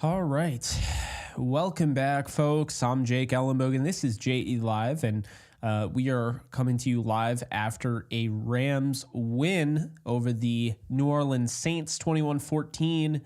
All right. Welcome back, folks. I'm Jake Ellenbogen. This is JE Live, and we are coming to you live after a Rams win over the New Orleans Saints 21-14.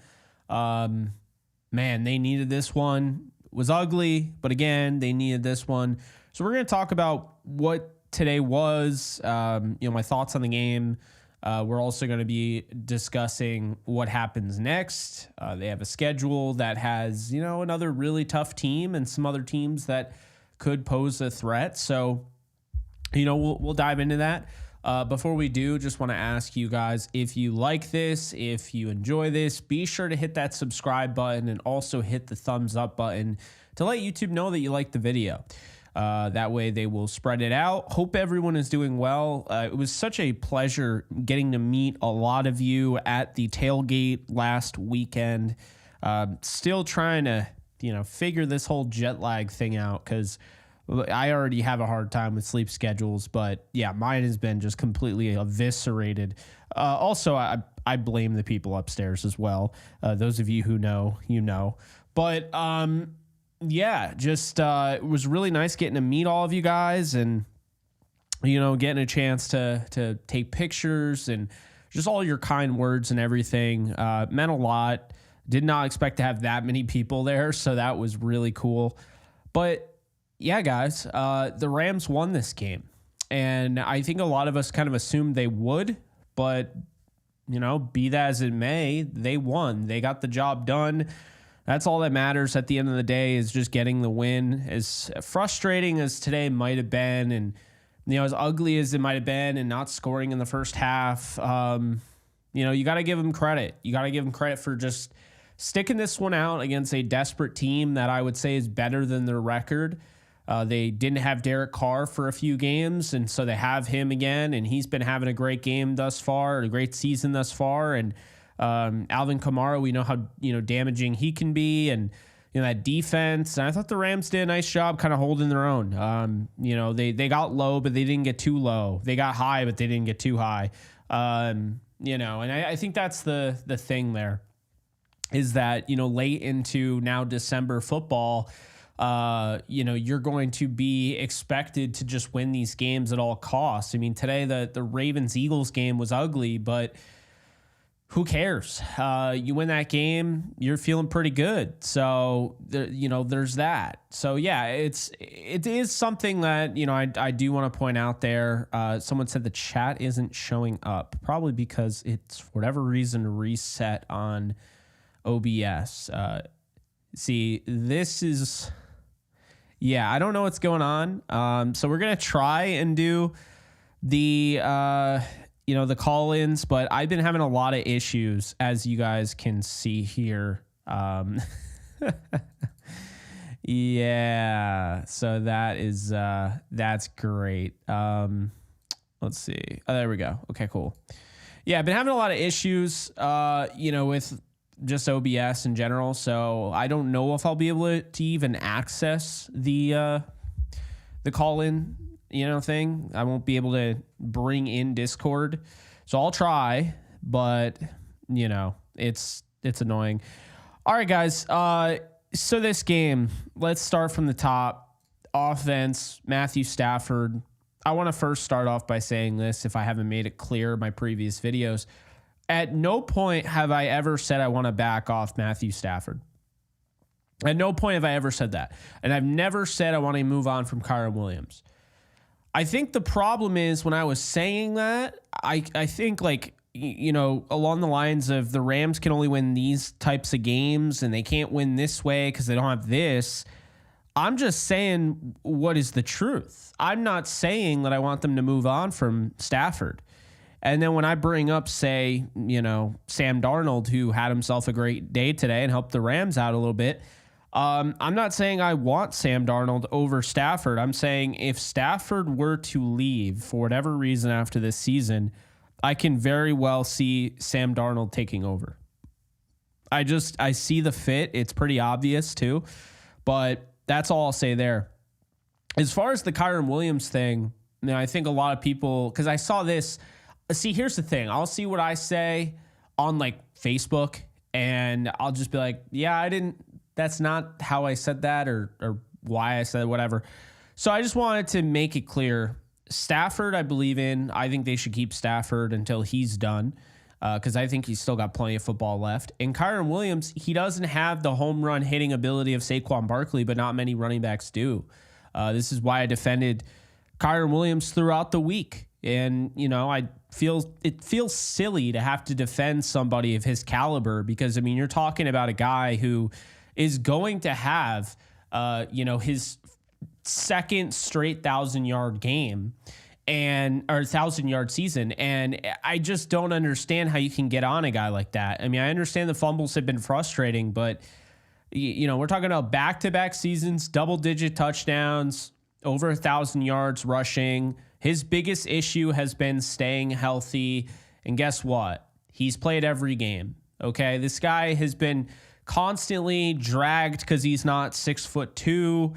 Man, they needed this one. It was ugly, but again, they needed this one. So we're going to talk about what today was, my thoughts on the game. We're also going to be discussing what happens next. They have a schedule that has, another really tough team and some other teams that could pose a threat. So, we'll dive into that. Before we do, just want to ask you guys, if you like this, if you enjoy this, be sure to hit that subscribe button and also hit the thumbs up button to let YouTube know that you like the video. That way they will spread it out. Hope everyone is doing well. It was such a pleasure getting to meet a lot of you at the tailgate last weekend. Still trying to, figure this whole jet lag thing out because I already have a hard time with sleep schedules. But yeah, mine has been just completely eviscerated. Also, I blame the people upstairs as well. Those of you who know, But yeah, just it was really nice getting to meet all of you guys and, getting a chance to take pictures and just all your kind words and everything. Meant a lot. Did not expect to have that many people there, so that was really cool. But yeah, guys, the Rams won this game. And I think a lot of us kind of assumed they would, but, be that as it may, they won. They got the job done. That's all that matters at the end of the day, is just getting the win. As frustrating as today might have been, and as ugly as it might have been, and not scoring in the first half, you got to give them credit. You got to give them credit for just sticking this one out against a desperate team that I would say is better than their record. They didn't have Derek Carr for a few games, and so they have him again, and he's been having a great game thus far, a great season thus far, and Alvin Kamara, we know how damaging he can be, and that defense. And I thought the Rams did a nice job kind of holding their own. They got low, but they didn't get too low. They got high, but they didn't get too high. And I think that's the thing is that late into now December football, you're going to be expected to just win these games at all costs. I mean, today the Ravens-Eagles game was ugly, but who cares? You win that game, you're feeling pretty good. So there's that. So yeah, it is something that I do want to point out there. Someone said the chat isn't showing up, probably because it's for whatever reason reset on OBS. See, this is I don't know what's going on. So we're gonna try and do the the call-ins, but I've been having a lot of issues, as you guys can see here. Yeah, so that is, that's great. Let's see. Oh, there we go. Okay, cool. Yeah, I've been having a lot of issues, with just OBS in general, so I don't know if I'll be able to even access the call-in thing. I won't be able to bring in Discord. So I'll try, but it's annoying. All right, guys. So this game, let's start from the top. Offense, Matthew Stafford. I want to first start off by saying this, if I haven't made it clear in my previous videos. At no point have I ever said I want to back off Matthew Stafford. At no point have I ever said that. And I've never said I want to move on from Kyren Williams. I think the problem is when I was saying that, I think along the lines of the Rams can only win these types of games and they can't win this way because they don't have this. I'm just saying what is the truth. I'm not saying that I want them to move on from Stafford. And then when I bring up, say, Sam Darnold, who had himself a great day today and helped the Rams out a little bit, I'm not saying I want Sam Darnold over Stafford. I'm saying if Stafford were to leave for whatever reason after this season, I can very well see Sam Darnold taking over. I see the fit. It's pretty obvious too, but that's all I'll say there. As far as the Kyren Williams thing, I think a lot of people, because I saw this. See, here's the thing. I'll see what I say on Facebook, and I'll just be like, yeah, I didn't That's not how I said that or why I said it, whatever. So I just wanted to make it clear. Stafford, I believe in. I think they should keep Stafford until he's done because I think he's still got plenty of football left. And Kyren Williams, he doesn't have the home run hitting ability of Saquon Barkley, but not many running backs do. This is why I defended Kyren Williams throughout the week. And, it feels silly to have to defend somebody of his caliber because, you're talking about a guy who is going to have, his second straight 1,000-yard game or 1,000-yard season. And I just don't understand how you can get on a guy like that. I understand the fumbles have been frustrating, but we're talking about back-to-back seasons, double-digit touchdowns, over 1,000 yards rushing. His biggest issue has been staying healthy. And guess what? He's played every game. Okay. This guy has been constantly dragged because he's not 6'2".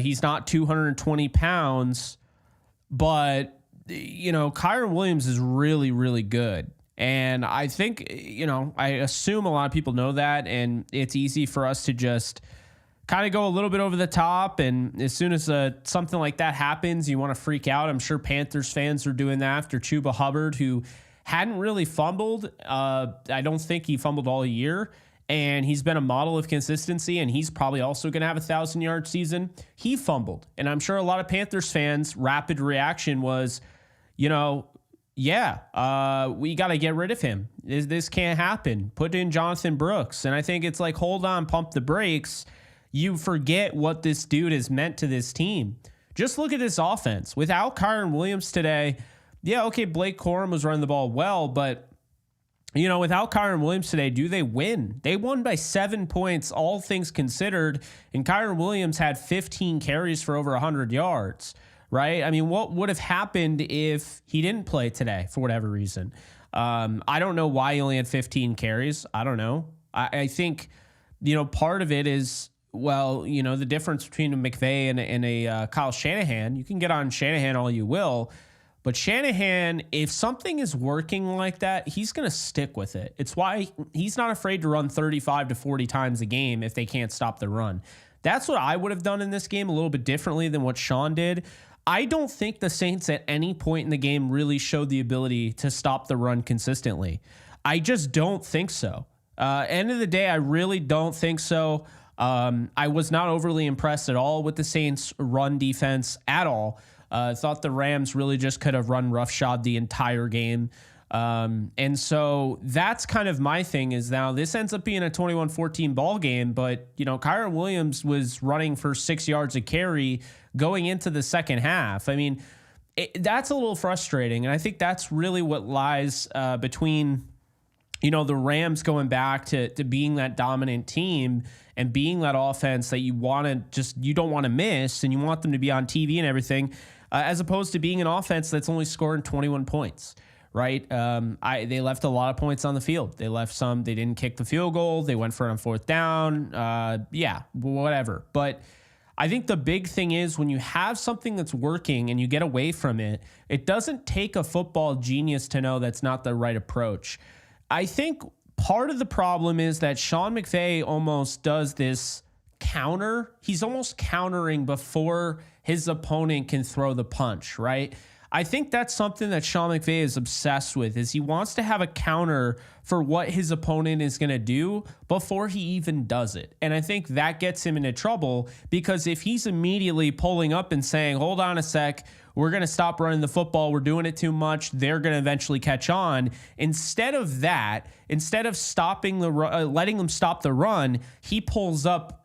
He's not 220 pounds, but Kyren Williams is really, really good. And I think, I assume a lot of people know that, and it's easy for us to just kind of go a little bit over the top. And as soon as something like that happens, you want to freak out. I'm sure Panthers fans are doing that after Chuba Hubbard, who hadn't really fumbled. I don't think he fumbled all year. And he's been a model of consistency, and he's probably also going to have a 1,000-yard season. He fumbled. And I'm sure a lot of Panthers fans' rapid reaction was, we got to get rid of him. This can't happen. Put in Jonathan Brooks. And I think it's like, hold on, pump the brakes. You forget what this dude has meant to this team. Just look at this offense. Without Kyren Williams today, Blake Corum was running the ball well, but without Kyren Williams today, do they win? They won by 7 points, all things considered, and Kyren Williams had 15 carries for over 100 yards, right? What would have happened if he didn't play today for whatever reason? I don't know why he only had 15 carries. I don't know. I think, part of it is, the difference between a McVay and a Kyle Shanahan. You can get on Shanahan all you will, but Shanahan, if something is working like that, he's going to stick with it. It's why he's not afraid to run 35 to 40 times a game if they can't stop the run. That's what I would have done in this game, a little bit differently than what Sean did. I don't think the Saints at any point in the game really showed the ability to stop the run consistently. I just don't think so. End of the day, I really don't think so. I was not overly impressed at all with the Saints' run defense at all. Thought the Rams really just could have run roughshod the entire game. And so that's kind of my thing is now this ends up being a 21-14 ball game, but Kyren Williams was running for 6 yards a carry going into the second half. That's a little frustrating. And I think that's really what lies between, the Rams going back to being that dominant team and being that offense that you don't want to miss and you want them to be on TV and everything. As opposed to being an offense that's only scoring 21 points, right? They left a lot of points on the field. They left some. They didn't kick the field goal. They went for it on fourth down. Whatever. But I think the big thing is when you have something that's working and you get away from it, it doesn't take a football genius to know that's not the right approach. I think part of the problem is that Sean McVay almost does this counter. He's almost countering before his opponent can throw the punch, right? I think that's something that Sean McVay is obsessed with, is he wants to have a counter for what his opponent is going to do before he even does it. And I think that gets him into trouble, because if he's immediately pulling up and saying, hold on a sec, we're going to stop running the football, we're doing it too much, they're going to eventually catch on. Instead of that, instead of stopping the letting them stop the run, he pulls up,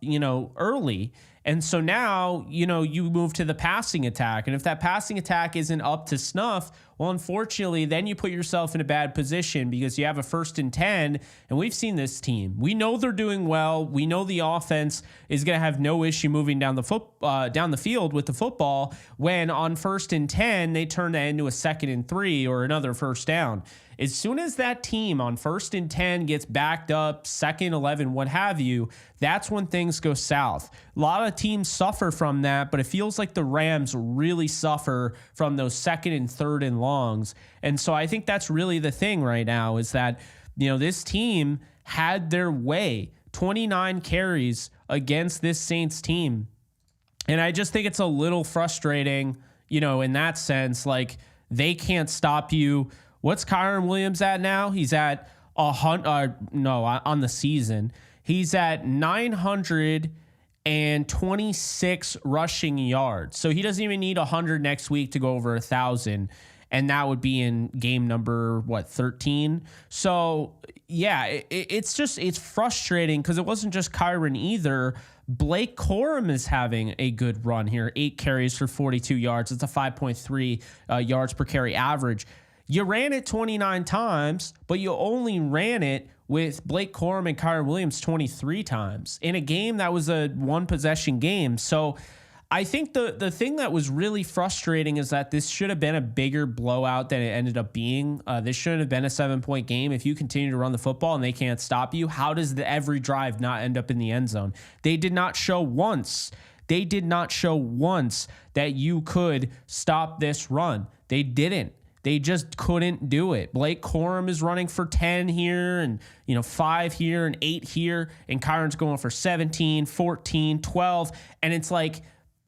early. And so now, you move to the passing attack. And if that passing attack isn't up to snuff, well, unfortunately, then you put yourself in a bad position, because you have a 1st and 10. And we've seen this team. We know they're doing well. We know the offense is going to have no issue moving down the field with the football, when on 1st and 10, they turn that into a 2nd and 3 or another first down. As soon as that team on 1st and 10 gets backed up, 2nd, 11, what have you, that's when things go south. A lot of teams suffer from that, but it feels like the Rams really suffer from those 2nd and 3rd and longs. And so I think that's really the thing right now, is that, this team had their way 29 carries against this Saints team. And I just think it's a little frustrating, in that sense. Like, they can't stop you. What's Kyren Williams at now? He's at on the season. He's at 926 rushing yards. So he doesn't even need 100 next week to go over 1,000. And that would be in game number, 13? So, yeah, it's frustrating because it wasn't just Kyren either. Blake Corum is having a good run here. 8 carries for 42 yards. It's a 5.3 yards per carry average. You ran it 29 times, but you only ran it with Blake Corum and Kyren Williams 23 times in a game that was a one-possession game. So I think the thing that was really frustrating is that this should have been a bigger blowout than it ended up being. This shouldn't have been a 7-point game. If you continue to run the football and they can't stop you, how does every drive not end up in the end zone? They did not show once. They did not show once that you could stop this run. They didn't. They just couldn't do it. Blake Corum is running for 10 here and 5 here and 8 here. And Kyron's going for 17, 14, 12. And it's like,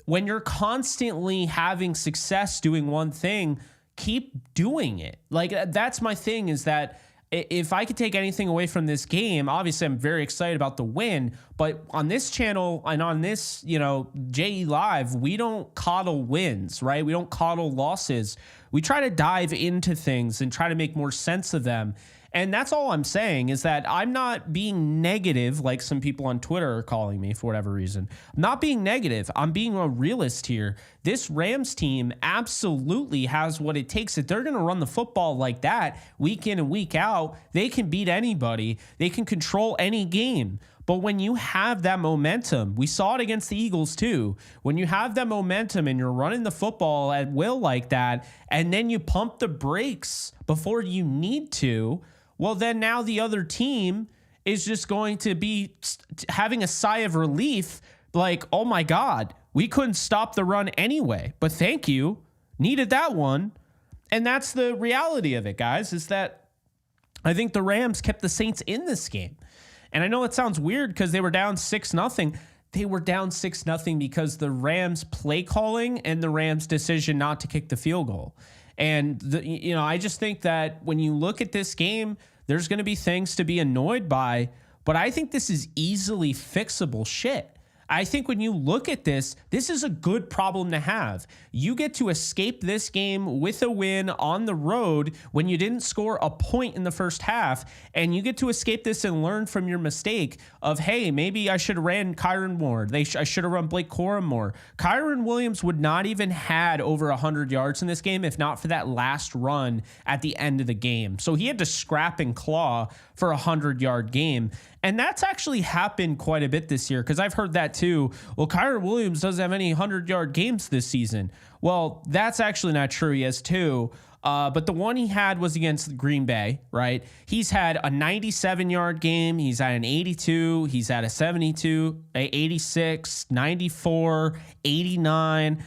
when you're constantly having success doing one thing, keep doing it. Like, that's my thing, is that if I could take anything away from this game, obviously I'm very excited about the win, but on this channel and on this, JE Live, we don't coddle wins, right? We don't coddle losses. We try to dive into things and try to make more sense of them. And that's all I'm saying, is that I'm not being negative like some people on Twitter are calling me for whatever reason. I'm not being negative. I'm being a realist here. This Rams team absolutely has what it takes. If they're going to run the football like that week in and week out, they can beat anybody. They can control any game. But when you have that momentum, we saw it against the Eagles too. When you have that momentum and you're running the football at will like that, and then you pump the brakes before you need to, well, then now the other team is just going to be having a sigh of relief, like, oh my God, we couldn't stop the run anyway, but thank you, needed that one. And that's the reality of it, guys, is that I think the Rams kept the Saints in this game. And I know it sounds weird because they were down 6-0. They were down 6-0 because the Rams play calling and the Rams decision not to kick the field goal. And, I just think that when you look at this game, there's going to be things to be annoyed by, but I think this is easily fixable shit. I think when you look at this is a good problem to have. You get to escape this game with a win on the road when you didn't score a point in the first half, and you get to escape this and learn from your mistake of, hey, maybe I should have ran Kyren more. I should have run Blake Corum more. Kyren Williams would not even had over 100 yards in this game if not for that last run at the end of the game. So he had to scrap and claw for a 100-yard game. And that's actually happened quite a bit this year, because I've heard that too. Well, Kyren Williams doesn't have any 100-yard games this season. Well, that's actually not true. He has 2. But the one he had was against Green Bay, right? He's had a 97-yard game. He's had an 82. He's had a 72, 86, 94, 89.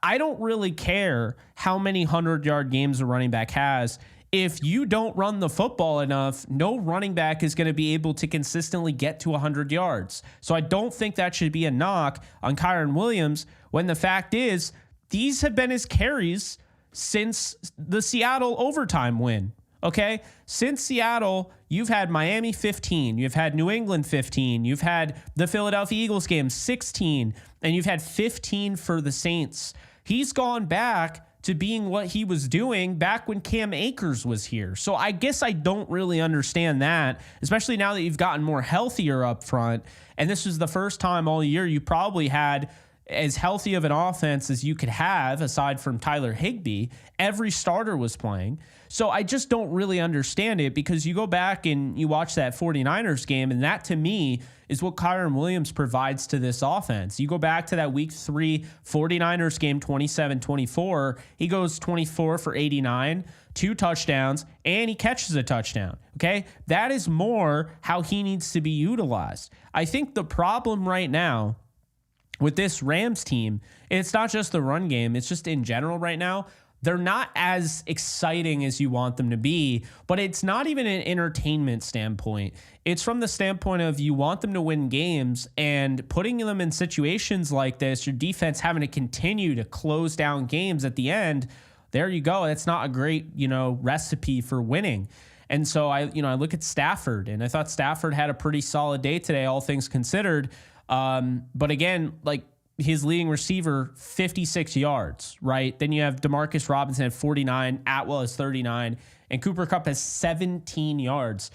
I don't really care how many 100-yard games a running back has. If you don't run the football enough, no running back is going to be able to consistently get to 100 yards. So I don't think that should be a knock on Kyren Williams, when the fact is these have been his carries since the Seattle overtime win. Okay? Since Seattle, you've had Miami 15, you've had New England 15, you've had the Philadelphia Eagles game 16, and you've had 15 for the Saints. He's gone back to being what he was doing back when Cam Akers was here. So I guess I don't really understand that, especially now that you've gotten more healthier up front. And this was the first time all year you probably had as healthy of an offense as you could have, aside from Tyler Higbee. Every starter was playing. So I just don't really understand it, because you go back and you watch that 49ers game, and that to me is what Kyren Williams provides to this offense. You go back to that week 3 49ers game, 27-24. He goes 24 for 89, 2 touchdowns, and he catches a touchdown. Okay? That is more how he needs to be utilized. I think the problem right now with this Rams team, it's not just the run game, it's just in general right now, they're not as exciting as you want them to be, but it's not even an entertainment standpoint. It's from the standpoint of you want them to win games, and putting them in situations like this, your defense having to continue to close down games at the end, there you go. That's not a great, recipe for winning. And so I look at Stafford, and I thought Stafford had a pretty solid day today, all things considered. But again, like, his leading receiver, 56 yards, right? Then you have Demarcus Robinson at 49, Atwell has 39, and Cooper Kupp has 17 yards.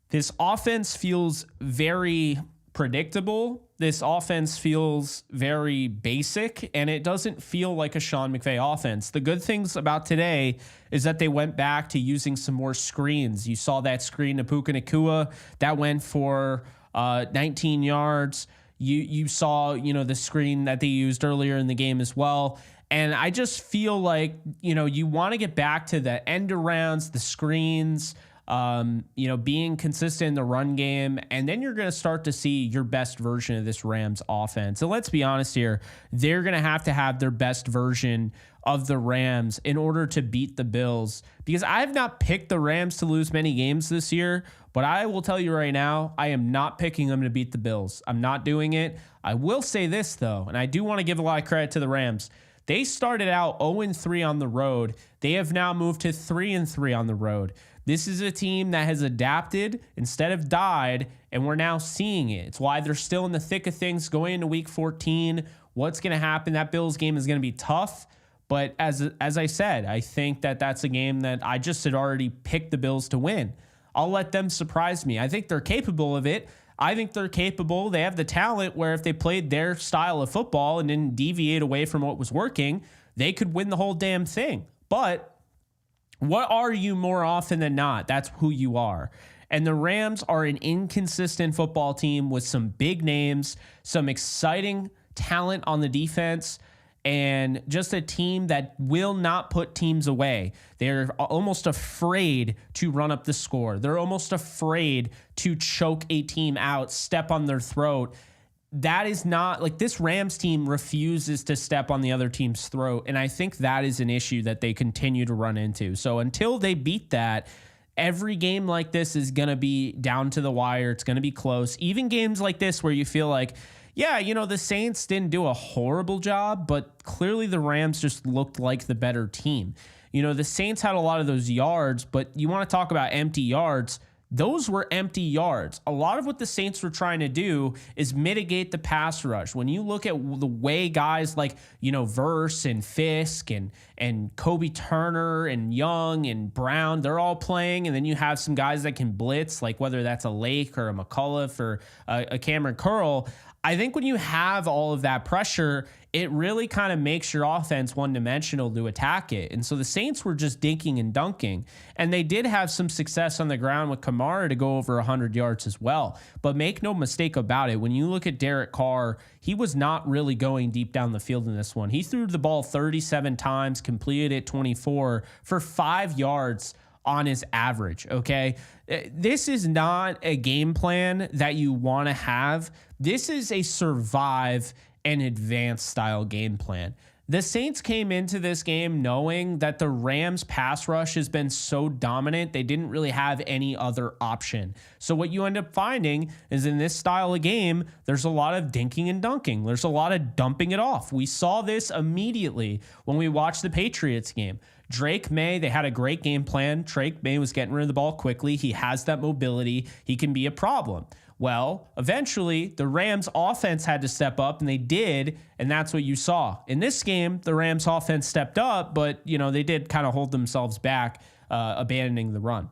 This offense feels very predictable. This offense feels very basic, and it doesn't feel like a Sean McVay offense. The good things about today is that they went back to using some more screens. You saw that screen to Puka Nacua that went for 19 yards. You saw, the screen that they used earlier in the game as well. And I just feel like, you want to get back to the end arounds, the screens, being consistent in the run game. And then you're going to start to see your best version of this Rams offense. And let's be honest here, they're going to have their best version of the Rams in order to beat the Bills, because I have not picked the Rams to lose many games this year, but I will tell you right now, I am not picking them to beat the Bills. I'm not doing it. I will say this, though, and I do want to give a lot of credit to the Rams. They started out 0-3 on the road. They have now moved to 3-3 on the road. This is a team that has adapted instead of died, and we're now seeing it. It's why they're still in the thick of things going into week 14. What's going to happen? That Bills game is going to be tough. But as I said, I think that that's a game that I just had already picked the Bills to win. I'll let them surprise me. I think they're capable of it. I think they're capable. They have the talent where if they played their style of football and didn't deviate away from what was working, they could win the whole damn thing. But what are you more often than not? That's who you are. And the Rams are an inconsistent football team with some big names, some exciting talent on the defense, and just a team that will not put teams away. They're almost afraid to run up the score. They're almost afraid to choke a team out, step on their throat. That is not, like, this Rams team refuses to step on the other team's throat, and I think that is an issue that they continue to run into. So until they beat that, every game like this is going to be down to the wire. It's going to be close. Even games like this where you feel like, yeah, the Saints didn't do a horrible job, but clearly the Rams just looked like the better team. The Saints had a lot of those yards, but you want to talk about empty yards. Those were empty yards. A lot of what the Saints were trying to do is mitigate the pass rush. When you look at the way guys like, Verse and Fisk and Kobe Turner and Young and Brown, they're all playing, and then you have some guys that can blitz, like whether that's a Lake or a McCullough or a Cameron Curl. I think when you have all of that pressure, it really kind of makes your offense one-dimensional to attack it. And so the Saints were just dinking and dunking. And they did have some success on the ground with Kamara to go over 100 yards as well. But make no mistake about it, when you look at Derek Carr, he was not really going deep down the field in this one. He threw the ball 37 times, completed it 24 for 5 yards on his average, okay? This is not a game plan that you want to have. This is a survive and advance style game plan. The Saints came into this game knowing that the Rams pass rush has been so dominant, they didn't really have any other option. So what you end up finding is in this style of game, there's a lot of dinking and dunking. There's a lot of dumping it off. We saw this immediately when we watched the Patriots game. Drake May, they had a great game plan. Drake May was getting rid of the ball quickly. He has that mobility. He can be a problem. Well, eventually, the Rams offense had to step up, and they did, and that's what you saw. In this game, the Rams offense stepped up, but, they did kind of hold themselves back, abandoning the run.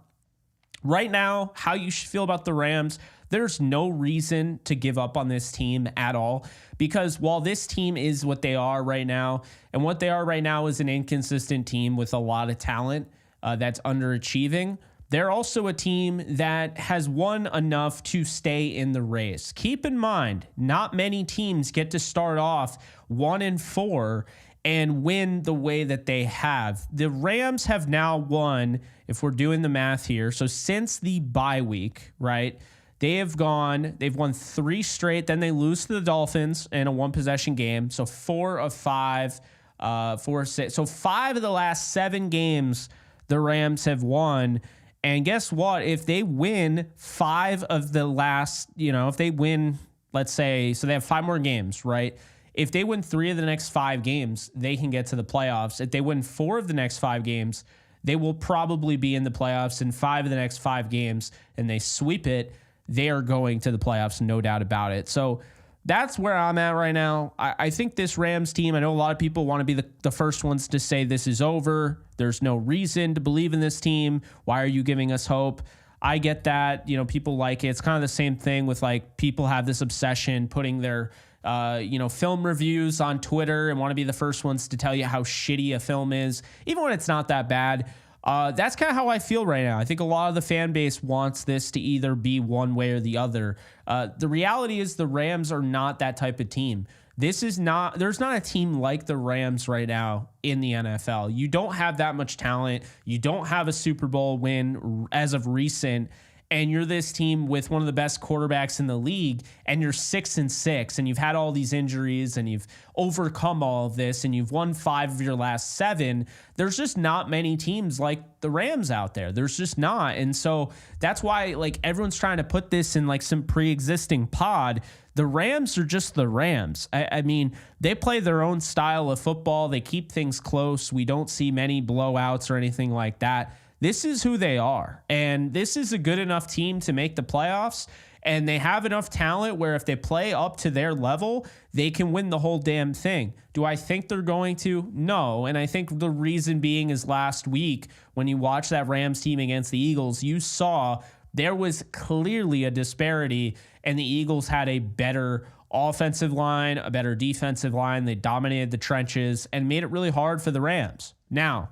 Right now, how you should feel about the Rams, there's no reason to give up on this team at all, because while this team is what they are right now, and what they are right now is an inconsistent team with a lot of talent that's underachieving, they're also a team that has won enough to stay in the race. Keep in mind, not many teams get to start off 1-4 and win the way that they have. The Rams have now won, if we're doing the math here, so since the bye week, right, they've won 3 straight, then they lose to the Dolphins in a 1-possession game, so 4 of 5 4, 6. So 5 of the last 7 games the Rams have won. And guess what? If they win 5 of the last, if they win, let's say, so they have 5 more games, right? If they win 3 of the next 5 games, they can get to the playoffs. If they win 4 of the next 5 games, they will probably be in the playoffs. In 5 of the next 5 games, and they sweep it, they are going to the playoffs, no doubt about it. So that's where I'm at right now. I think this Rams team, I know a lot of people want to be the first ones to say this is over. There's no reason to believe in this team. Why are you giving us hope? I get that. People like it. It's kind of the same thing with like people have this obsession putting their film reviews on Twitter and want to be the first ones to tell you how shitty a film is, even when it's not that bad. That's kind of how I feel right now. I think a lot of the fan base wants this to either be one way or the other. The reality is the Rams are not that type of team. There's not a team like the Rams right now in the NFL. You don't have that much talent. You don't have a Super Bowl win as of recent. And you're this team with one of the best quarterbacks in the league, and you're 6-6, and you've had all these injuries, and you've overcome all of this, and you've won 5 of your last 7. There's just not many teams like the Rams out there. There's just not. And so that's why like everyone's trying to put this in like some pre-existing pod. The Rams are just the Rams. I mean, they play their own style of football. They keep things close. We don't see many blowouts or anything like that. This is who they are, and this is a good enough team to make the playoffs, and they have enough talent where if they play up to their level, they can win the whole damn thing. Do I think they're going to? No, and I think the reason being is last week when you watched that Rams team against the Eagles, you saw there was clearly a disparity, and the Eagles had a better offensive line, a better defensive line. They dominated the trenches and made it really hard for the Rams. Now,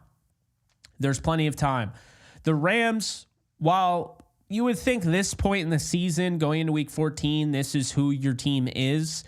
there's plenty of time. The Rams, while you would think this point in the season, going into week 14, this is who your team is,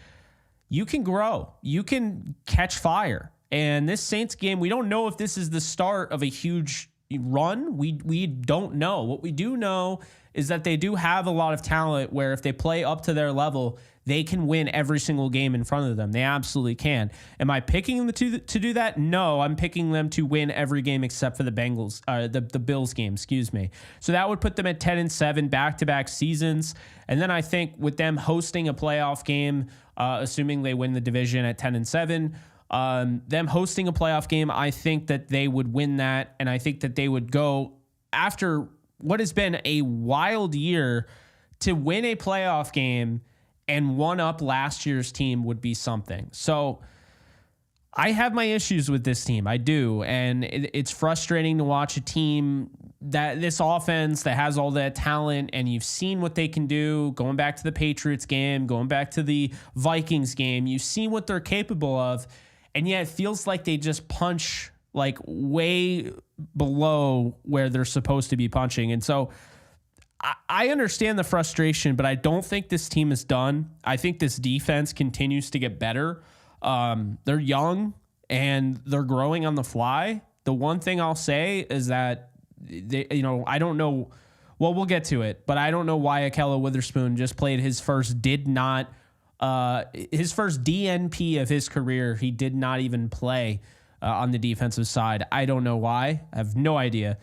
you can grow. You can catch fire. And this Saints game, we don't know if this is the start of a huge run. We don't know. What we do know is that they do have a lot of talent where if they play up to their level, they can win every single game in front of them. They absolutely can. Am I picking them to do that? No, I'm picking them to win every game except for the Bengals, the Bills game, excuse me. So that would put them at 10-7 back-to-back seasons. And then I think with them hosting a playoff game, assuming they win the division at 10-7, them hosting a playoff game, I think that they would win that. And I think that they would go after what has been a wild year to win a playoff game and one up last year's team would be something. So I have my issues with this team. I do. And it's frustrating to watch a team that this offense that has all that talent, and you've seen what they can do going back to the Patriots game, going back to the Vikings game. You've seen what they're capable of. And yet it feels like they just punch like way below where they're supposed to be punching. And so I understand the frustration, but I don't think this team is done. I think this defense continues to get better. They're young and they're growing on the fly. The one thing I'll say is that I don't know. Well, we'll get to it, but I don't know why Ahkello Witherspoon just played his first DNP of his career. He did not even play on the defensive side. I don't know why. I have no idea.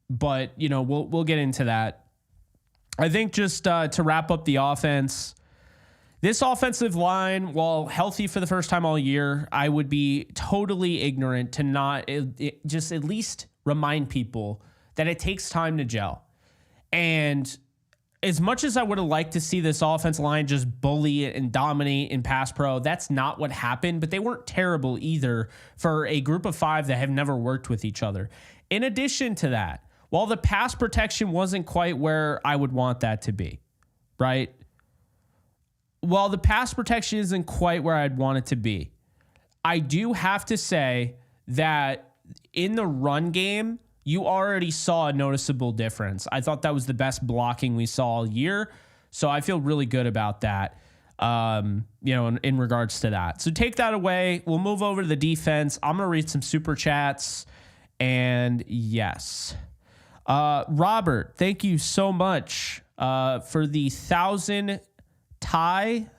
But we'll get into that. I think just to wrap up the offense, this offensive line, while healthy for the first time all year, I would be totally ignorant to not just at least remind people that it takes time to gel. And as much as I would have liked to see this offensive line just bully and dominate in pass pro, that's not what happened, but they weren't terrible either for a group of 5 that have never worked with each other. In addition to that, while the pass protection wasn't quite where I would want that to be, right? While the pass protection isn't quite where I'd want it to be, I do have to say that in the run game, you already saw a noticeable difference. I thought that was the best blocking we saw all year. So I feel really good about that, in regards to that. So take that away. We'll move over to the defense. I'm going to read some super chats. And yes. Robert, thank you so much for the 1,000 Thai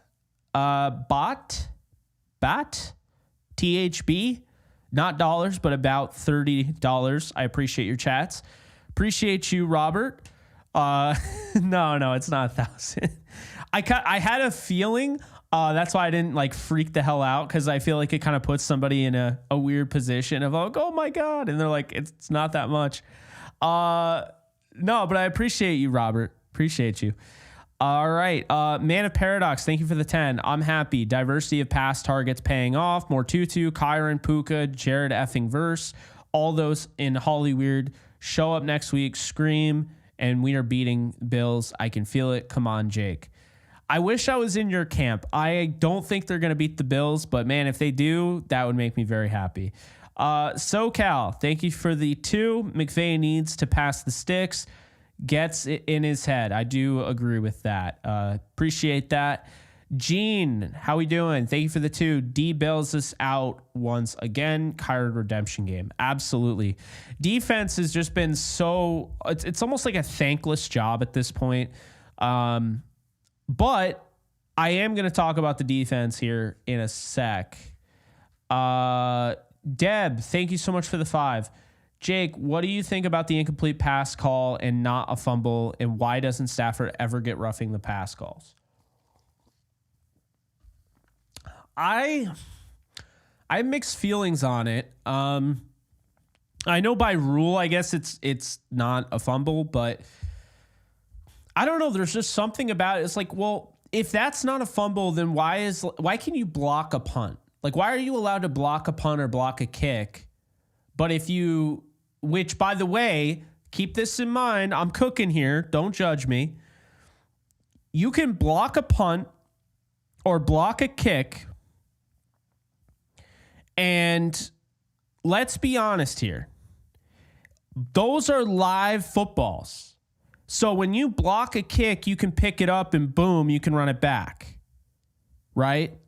bat. THB, not dollars, but about $30. I appreciate your chats. Appreciate you, Robert. No, it's not 1,000. I had a feeling. That's why I didn't like freak the hell out, because I feel like it kind of puts somebody in a weird position of like, oh my God. And they're like, it's not that much. No, but I appreciate you, Robert. Appreciate you. All right. Man of Paradox, thank you for the 10. I'm happy. Diversity of pass targets paying off. More Tutu, Kyron, Puka, Jared effing Verse. All those in Hollyweird. Show up next week. Scream. And we are beating Bills. I can feel it. Come on, Jake. I wish I was in your camp. I don't think they're going to beat the Bills, but man, if they do, that would make me very happy. SoCal, thank you for the 2. McVay needs to pass the sticks. Gets it in his head. I do agree with that. Appreciate that. Gene, how we doing? Thank you for the 2. D bails us out once again. Kyron redemption game. Absolutely. Defense has just been so, it's almost like a thankless job at this point. But I am going to talk about the defense here in a sec. Deb, thank you so much for the 5. Jake, what do you think about the incomplete pass call and not a fumble, and why doesn't Stafford ever get roughing the pass calls? I have mixed feelings on it. I know by rule, I guess it's not a fumble, but I don't know. There's just something about it. It's like, well, if that's not a fumble, then why can you block a punt? Like, why are you allowed to block a punt or block a kick? But if you, which by the way, keep this in mind, I'm cooking here. Don't judge me. You can block a punt or block a kick. And let's be honest here. Those are live footballs. So when you block a kick, you can pick it up and boom, you can run it back. Right?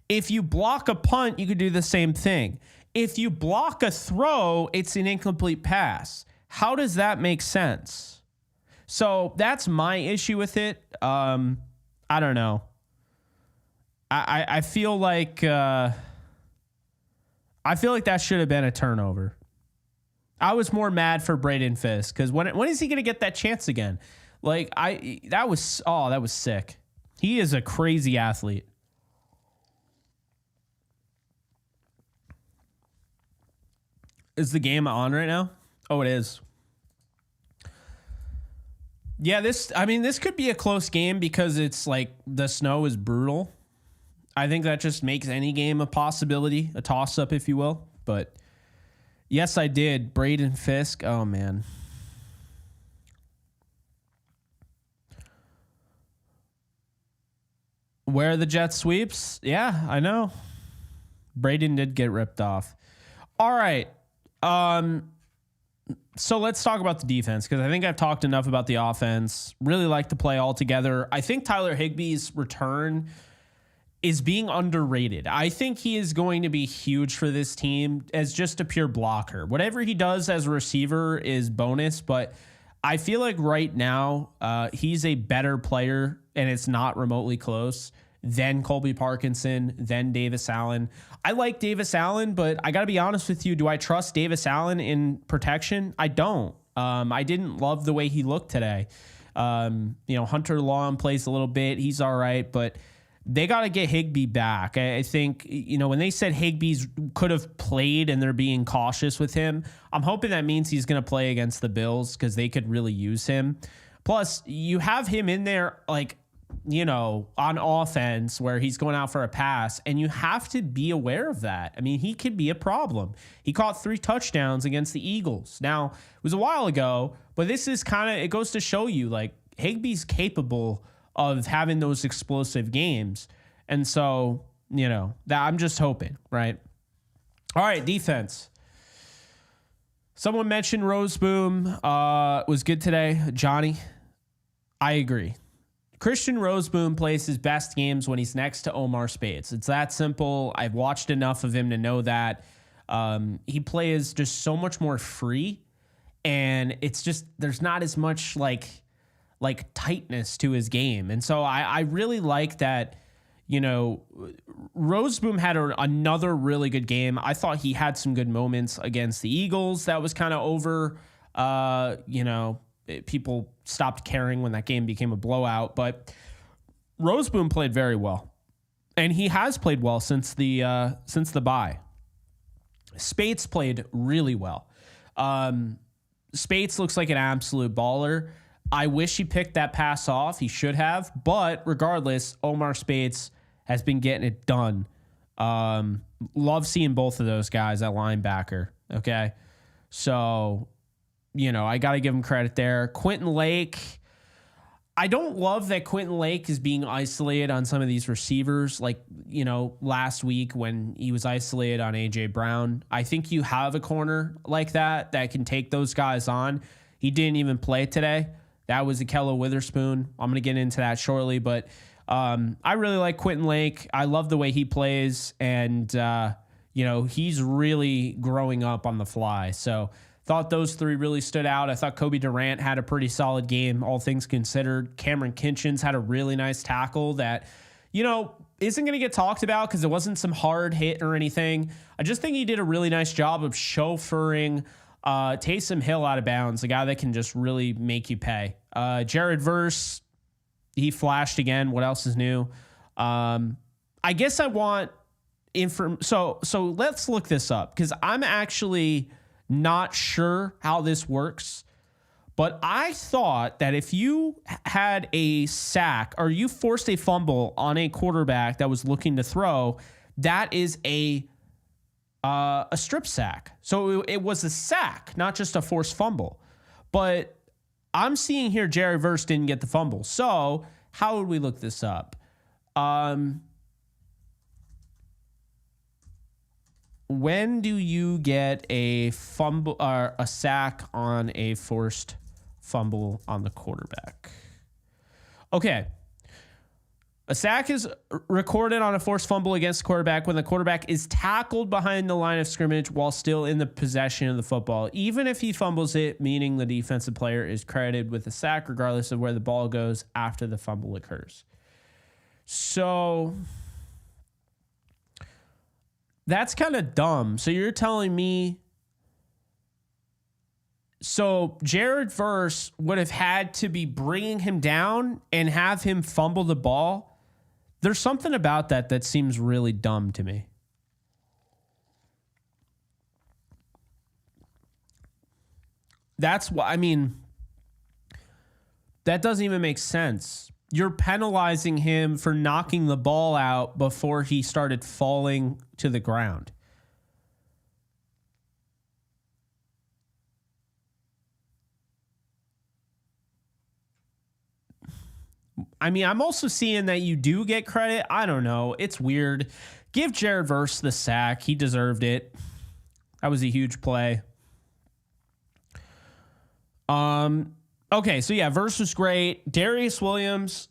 If you block a punt, you could do the same thing. If you block a throw, it's an incomplete pass. How does that make sense? So that's my issue with it. I don't know. I feel like that should have been a turnover. I was more mad for Braden Fisk because when is he going to get that chance again? Like that was sick. He is a crazy athlete. Is the game on right now? Oh, it is. Yeah, this could be a close game because it's like the snow is brutal. I think that just makes any game a possibility, a toss-up, if you will. But yes, I did. Braden Fisk. Oh, man. Where are the jet sweeps? Yeah, I know. Braden did get ripped off. All right. So let's talk about the defense because I think I've talked enough about the offense. Really like the play altogether. I think Tyler Higbee's return is being underrated. I think he is going to be huge for this team as just a pure blocker. Whatever he does as a receiver is bonus, but I feel like right now he's a better player, and it's not remotely close, than Colby Parkinson, than Davis Allen. I like Davis Allen, but I got to be honest with you. Do I trust Davis Allen in protection? I don't. I didn't love the way he looked today. Hunter Long plays a little bit. He's all right, but they got to get Higbee back. I think, when they said Higbee's could have played and they're being cautious with him, I'm hoping that means he's going to play against the Bills because they could really use him. Plus, you have him in there, on offense where he's going out for a pass, and you have to be aware of that. I mean, he could be a problem. He caught 3 touchdowns against the Eagles. Now, it was a while ago, but this is it goes to show you, Higbee's capable of having those explosive games. And so, that I'm just hoping, right? All right, defense. Someone mentioned Roseboom was good today. Johnny, I agree. Christian Roseboom plays his best games when he's next to Omar Spades. It's that simple. I've watched enough of him to know that. He plays just so much more free, and it's just there's not as much tightness to his game. And so I really like that, Roseboom had another really good game. I thought he had some good moments against the Eagles. That was kind of over. People stopped caring when that game became a blowout, but Roseboom played very well, and he has played well since the bye. Spates played really well. Spates looks like an absolute baller. I wish he picked that pass off. He should have, but regardless, Omar Spates has been getting it done. Love seeing both of those guys at linebacker. Okay. So, I got to give him credit there. Quentin Lake. I don't love that Quentin Lake is being isolated on some of these receivers. Like, last week when he was isolated on AJ Brown. I think you have a corner like that can take those guys on. He didn't even play today. That was Akello Witherspoon. I'm going to get into that shortly, but I really like Quentin Lake. I love the way he plays, and he's really growing up on the fly. So thought those three really stood out. I thought Kobe Durant had a pretty solid game, all things considered. Cameron Kinchins had a really nice tackle that, isn't going to get talked about because it wasn't some hard hit or anything. I just think he did a really nice job of chauffeuring Taysom Hill out of bounds, a guy that can just really make you pay. Jared Verse, he flashed again. What else is new? I guess I want so let's look this up, because I'm actually not sure how this works, but I thought that if you had a sack or you forced a fumble on a quarterback that was looking to throw, that is a strip sack. So it was a sack, not just a forced fumble. But I'm seeing here Jerry Verse didn't get the fumble. So how would we look this up? When do you get a fumble or a sack on a forced fumble on the quarterback? Okay. A sack is recorded on a forced fumble against the quarterback when the quarterback is tackled behind the line of scrimmage while still in the possession of the football, even if he fumbles it, meaning the defensive player is credited with a sack regardless of where the ball goes after the fumble occurs. So that's kind of dumb. So you're telling me, so Jared Verse would have had to be bringing him down and have him fumble the ball? There's something about that seems really dumb to me. That's what, that doesn't even make sense. You're penalizing him for knocking the ball out before he started falling to the ground. I'm also seeing that you do get credit. I don't know. It's weird. Give Jared Verse the sack. He deserved it. That was a huge play. Okay, so yeah, Verse was great. Darius Williams,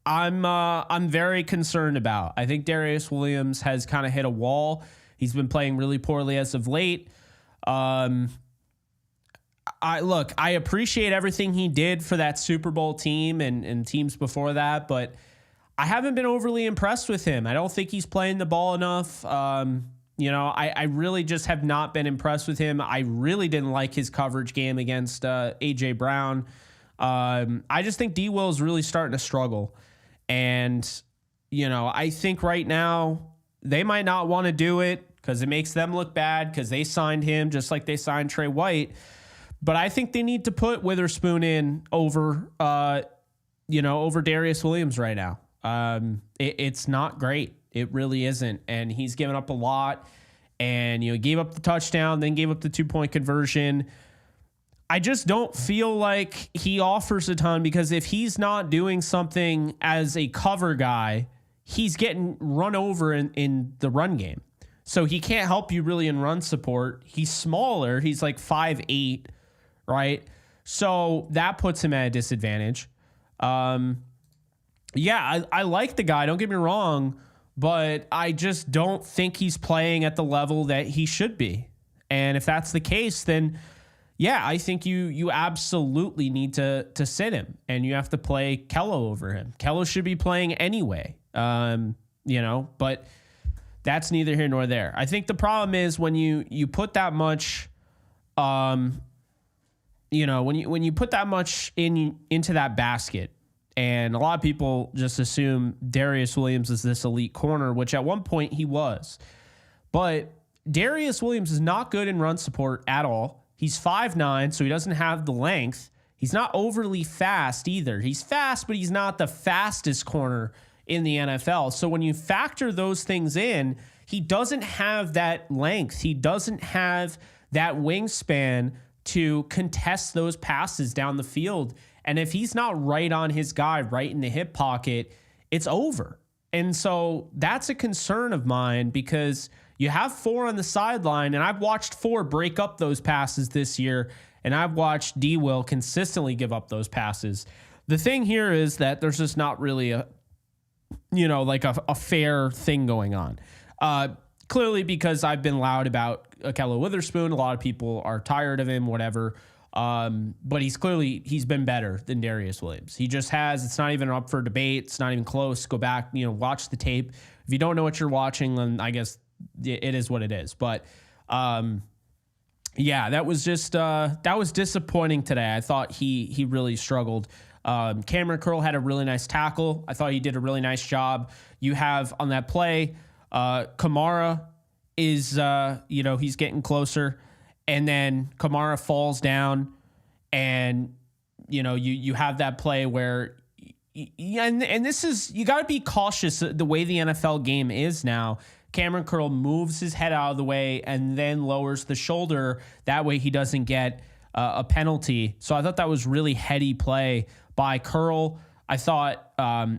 I'm very concerned about. I think Darius Williams has kind of hit a wall. He's been playing really poorly as of late. I appreciate everything he did for that Super Bowl team and teams before that, but I haven't been overly impressed with him. I don't think he's playing the ball enough. I really just have not been impressed with him. I really didn't like his coverage game against AJ Brown. I just think D-Will is really starting to struggle. And, I think right now they might not want to do it because it makes them look bad because they signed him just like they signed Trey White. But I think they need to put Witherspoon in over Darius Williams right now. It's not great. It really isn't. And he's given up a lot, and, he gave up the touchdown, then gave up the 2-point conversion. I just don't feel like he offers a ton, because if he's not doing something as a cover guy, he's getting run over in the run game. So he can't help you really in run support. He's smaller. He's like 5'8", right? So that puts him at a disadvantage. I like the guy. Don't get me wrong, but I just don't think he's playing at the level that he should be. And if that's the case, then yeah, I think you absolutely need to sit him, and you have to play Kello over him. Kello should be playing anyway. But that's neither here nor there. I think the problem is when you put that much, when you put that much into that basket, and a lot of people just assume Darius Williams is this elite corner, which at one point he was. But Darius Williams is not good in run support at all. He's 5'9", so he doesn't have the length. He's not overly fast either. He's fast, but he's not the fastest corner in the NFL. So when you factor those things in, he doesn't have that length. He doesn't have that wingspan to contest those passes down the field. And if he's not right on his guy, right in the hip pocket, it's over. And so that's a concern of mine because you have 4 on the sideline, and I've watched 4 break up those passes this year, and I've watched D-Will consistently give up those passes. The thing here is that there's just not really a fair thing going on. Clearly because I've been loud about Akello Witherspoon. A lot of people are tired of him, whatever. But he's been better than Darius Williams. He just has. It's not even up for debate. It's not even close. Go back, watch the tape. If you don't know what you're watching, then I guess it is what it is. But that was just that was disappointing today. I thought he really struggled. Cameron Curl had a really nice tackle. I thought he did a really nice job. You have on that play, Kamara is he's getting closer. And then Kamara falls down, and you have that play where, and this is, you got to be cautious the way the NFL game is now. Cameron Curl moves his head out of the way and then lowers the shoulder. That way he doesn't get a penalty. So I thought that was really heady play by Curl. I thought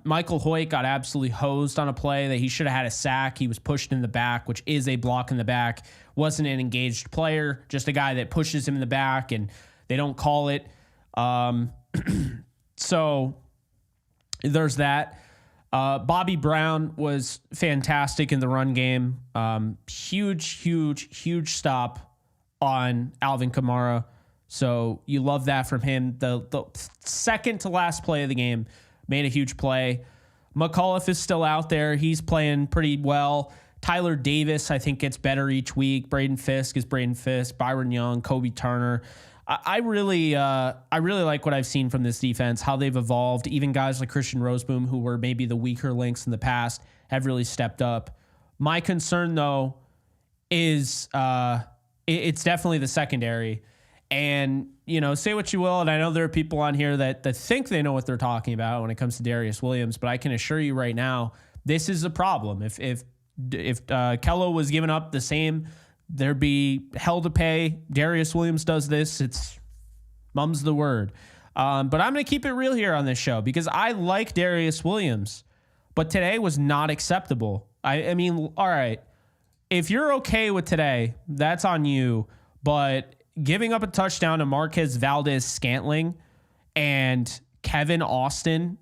Michael Hoyt got absolutely hosed on a play that he should have had a sack. He was pushed in the back, which is a block in the back. Wasn't an engaged player, just a guy that pushes him in the back, and they don't call it. So there's that. Bobby Brown was fantastic in the run game. Huge stop on Alvin Kamara. So you love that from him. The second to last play of the game made a huge play. McAuliffe is still out there. He's playing pretty well. Tyler Davis, I think, gets better each week. Braden Fisk is Braden Fisk. Byron Young, Kobe Turner. I really like what I've seen from this defense, how they've evolved. Even guys like Christian Roseboom, who were maybe the weaker links in the past, have really stepped up. My concern, though, is it's definitely the secondary. And, say what you will, and I know there are people on here that think they know what they're talking about when it comes to Darius Williams, but I can assure you right now, this is a problem. If Kello was giving up the same, there'd be hell to pay. Darius Williams does this. It's mum's the word. But I'm going to keep it real here on this show because I like Darius Williams, but today was not acceptable. I mean, all right, if you're okay with today, that's on you, but giving up a touchdown to Marquez Valdez-Scantling and Kevin Austin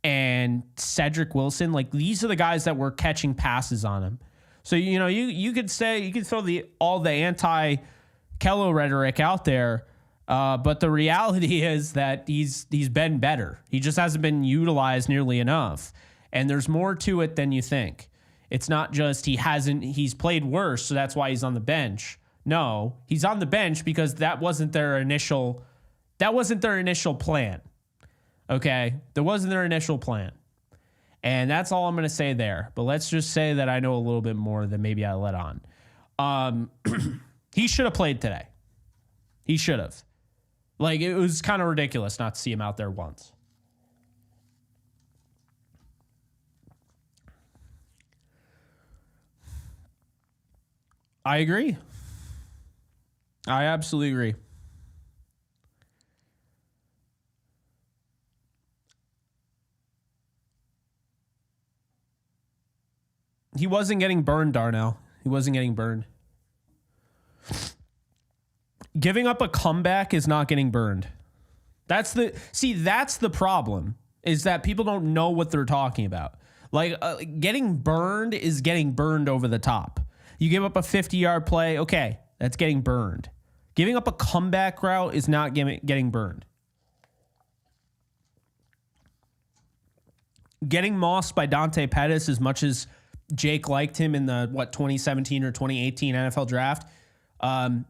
and Cedric Wilson, like these are the guys that were catching passes on him. So, you could say, you could throw all the anti-Kello rhetoric out there, but the reality is that he's been better. He just hasn't been utilized nearly enough. And there's more to it than you think. It's not just he's played worse, so that's why he's on the bench. No, he's on the bench because that wasn't their initial plan. Okay? That wasn't their initial plan. And that's all I'm going to say there. But let's just say that I know a little bit more than maybe I let on. He should have played today. He should have. Like, it was kind of ridiculous not to see him out there once. I agree. I absolutely agree. He wasn't getting burned, Darnell. He wasn't getting burned. Giving up a comeback is not getting burned. That's the problem, is that people don't know what they're talking about. Like, getting burned is getting burned over the top. You give up a 50-yard play, okay, that's getting burned. Giving up a comeback route is not getting burned. getting mossed by Dante Pettis as much as Jake liked him in the 2017 or 2018 NFL draft,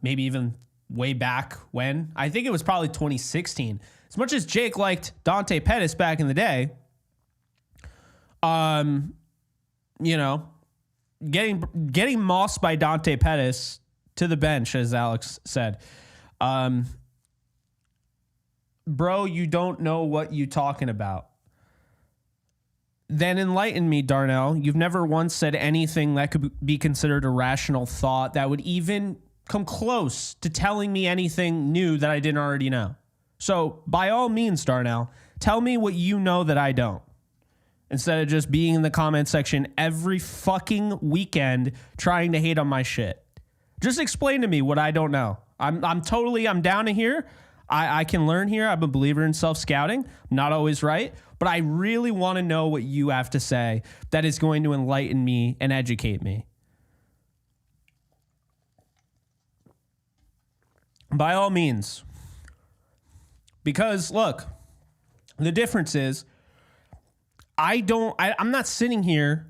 maybe even way back when. I think it was probably 2016. As much as Jake liked Dante Pettis back in the day, getting mossed by Dante Pettis to the bench, as Alex said. Bro, you don't know what you talking about. Then enlighten me, Darnell. You've never once said anything that could be considered a rational thought that would even come close to telling me anything new that I didn't already know. So by all means, Darnell, tell me what you know that I don't. Instead of just being in the comment section every fucking weekend trying to hate on my shit. Just explain to me what I don't know. I'm down to here. I can learn here. I'm a believer in self-scouting. I'm not always right, but I really want to know what you have to say that is going to enlighten me and educate me. By all means. Because look, the difference is I'm not sitting here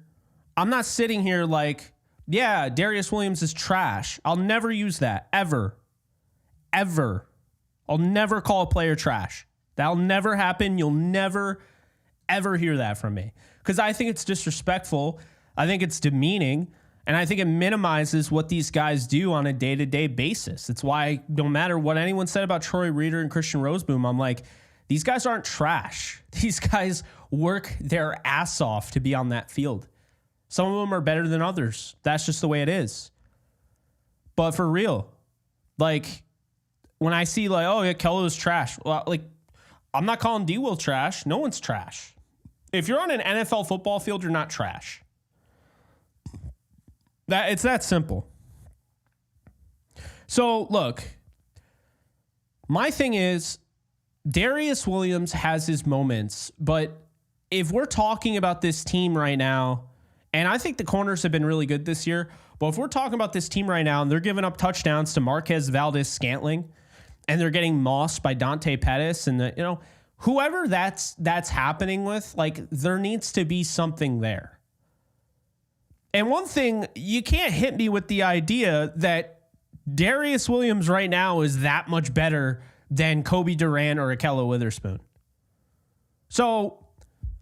like, yeah, Darius Williams is trash. I'll never use that ever. I'll never call a player trash. That'll never happen. You'll never, ever hear that from me. Because I think it's disrespectful. I think it's demeaning. And I think it minimizes what these guys do on a day-to-day basis. It's why no matter what anyone said about Troy Reader and Christian Roseboom, I'm like, these guys aren't trash. These guys work their ass off to be on that field. Some of them are better than others. That's just the way it is. But for real, like, when I see like, oh yeah, Kello's trash. Well, like, I'm not calling D-Will trash. No one's trash. If you're on an NFL football field, you're not trash. It's that simple. So look, my thing is Darius Williams has his moments, but if we're talking about this team right now, and I think the corners have been really good this year, but if we're talking about this team right now and they're giving up touchdowns to Marquez Valdes-Scantling and they're getting mossed by Dante Pettis and whoever that's happening with, like, there needs to be something there. And one thing, you can't hit me with the idea that Darius Williams right now is that much better than Kobe Durant or Akello Witherspoon. So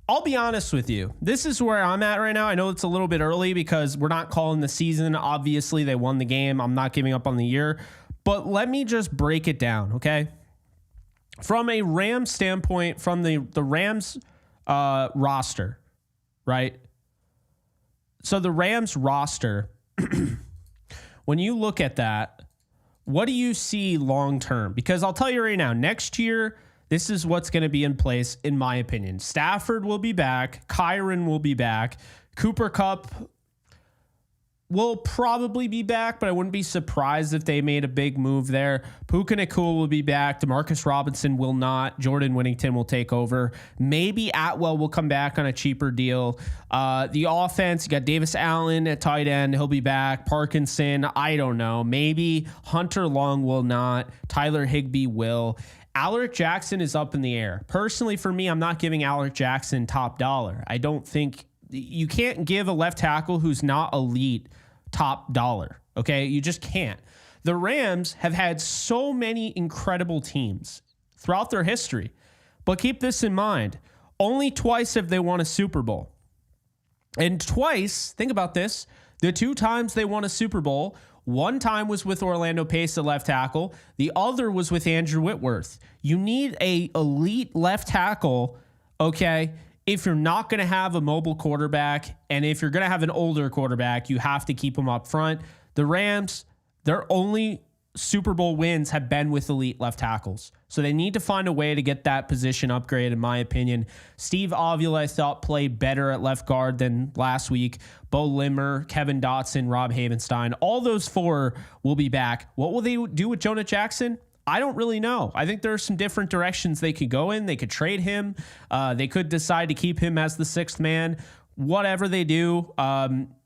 I'll be honest with you. This is where I'm at right now. I know it's a little bit early because we're not calling the season. Obviously, they won the game. I'm not giving up on the year. But let me just break it down, okay? From a Rams standpoint, from the Rams roster, right? So the Rams roster, when you look at that, what do you see long term? Because I'll tell you right now, next year, this is what's going to be in place, in my opinion. Stafford will be back. Kyron will be back. Cooper Kupp will probably be back, but I wouldn't be surprised if they made a big move there. Puka Nacua will be back. Demarcus Robinson will not. Jordan Whittington will take over. Maybe Atwell will come back on a cheaper deal. The offense, you got Davis Allen at tight end. He'll be back. Parkinson, I don't know. Maybe Hunter Long will not. Tyler Higbee will. Alaric Jackson is up in the air. Personally, for me, I'm not giving Alaric Jackson top dollar. I don't think you can't give a left tackle who's not elite top dollar. Okay. You just can't. The Rams have had so many incredible teams throughout their history, but keep this in mind. Only twice have they won a Super Bowl. And twice, think about this, the two times they won a Super Bowl, one time was with Orlando Pace at left tackle. The other was with Andrew Whitworth. You need a elite left tackle, okay, if you're not going to have a mobile quarterback, and if you're going to have an older quarterback, you have to keep them up front. The Rams, their only Super Bowl wins have been with elite left tackles. So they need to find a way to get that position upgrade, in my opinion. Steve Avila, I thought, played better at left guard than last week. Bo Limmer, Kevin Dotson, Rob Havenstein, all those four will be back. What will they do with Jonah Jackson? I don't really know. I think there are some different directions they could go in. They could trade him. They could decide to keep him as the sixth man. Whatever they do,